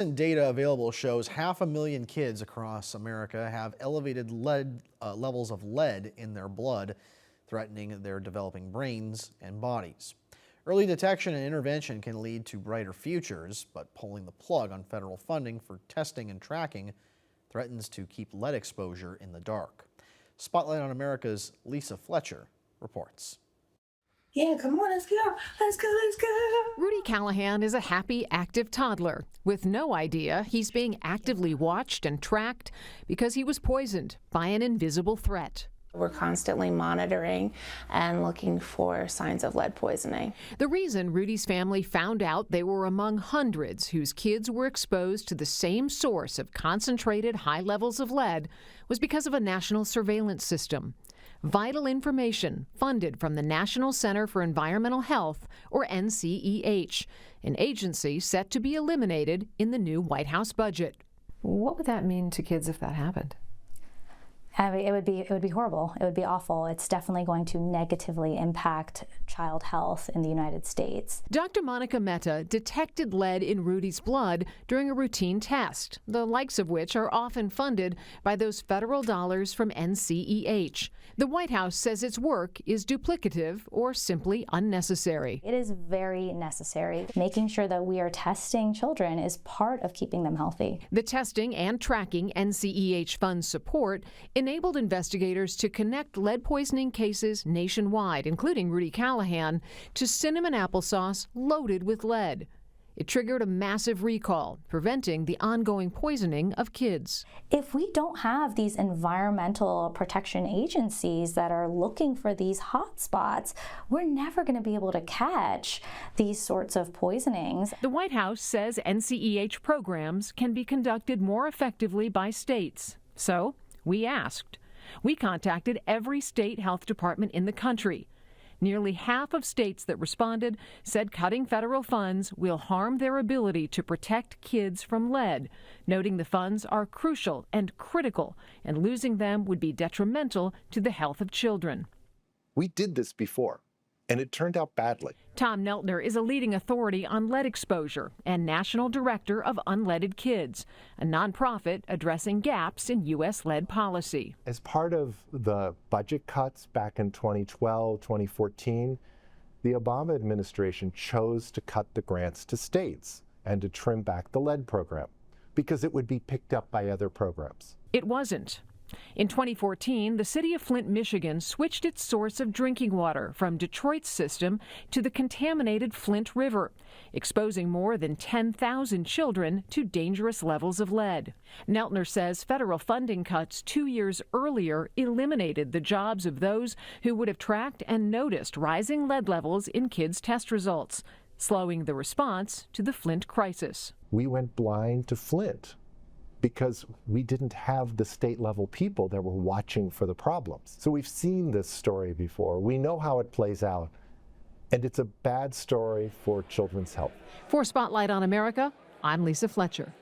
Data available shows 500,000 kids across America have elevated levels of lead in their blood, threatening their developing brains and bodies. Early detection and intervention can lead to brighter futures, but pulling the plug on federal funding for testing and tracking threatens to keep lead exposure in the dark. Spotlight on America's Lisa Fletcher reports. Yeah, come on, let's go, let's go, let's go. Rudy Callahan is a happy, active toddler with no idea he's being actively watched and tracked because he was poisoned by an invisible threat. We're constantly monitoring and looking for signs of lead poisoning. The reason Rudy's family found out they were among hundreds whose kids were exposed to the same source of concentrated high levels of lead was because of a national surveillance system. Vital information funded from the National Center for Environmental Health, or NCEH, an agency set to be eliminated in the new White House budget. What would that mean to kids if that happened? I mean, it would be horrible. It would be awful. It's definitely going to negatively impact child health in the United States. Dr. Monica Mehta detected lead in Rudy's blood during a routine test, the likes of which are often funded by those federal dollars from NCEH. The White House says its work is duplicative or simply unnecessary. It is very necessary. Making sure that we are testing children is part of keeping them healthy. The testing and tracking NCEH funds support enabled investigators to connect lead poisoning cases nationwide, including Rudy Callahan, to cinnamon applesauce loaded with lead. It triggered a massive recall, preventing the ongoing poisoning of kids. If we don't have these environmental protection agencies that are looking for these hot spots, we're never going to be able to catch these sorts of poisonings. The White House says NCEH programs can be conducted more effectively by states. So we asked. We contacted every state health department in the country. Nearly half of states that responded said cutting federal funds will harm their ability to protect kids from lead, noting the funds are crucial and critical, and losing them would be detrimental to the health of children. We did this before, and it turned out badly. Tom Neltner is a leading authority on lead exposure and national director of Unleaded Kids, a nonprofit addressing gaps in U.S. lead policy. As part of the budget cuts back in 2012, 2014, the Obama administration chose to cut the grants to states and to trim back the lead program because it would be picked up by other programs. It wasn't. In 2014, the city of Flint, Michigan switched its source of drinking water from Detroit's system to the contaminated Flint River, exposing more than 10,000 children to dangerous levels of lead. Neltner says federal funding cuts 2 years earlier eliminated the jobs of those who would have tracked and noticed rising lead levels in kids' test results, slowing the response to the Flint crisis. We went blind to Flint because we didn't have the state-level people that were watching for the problems. So we've seen this story before. We know how it plays out, and it's a bad story for children's health. For Spotlight on America, I'm Lisa Fletcher.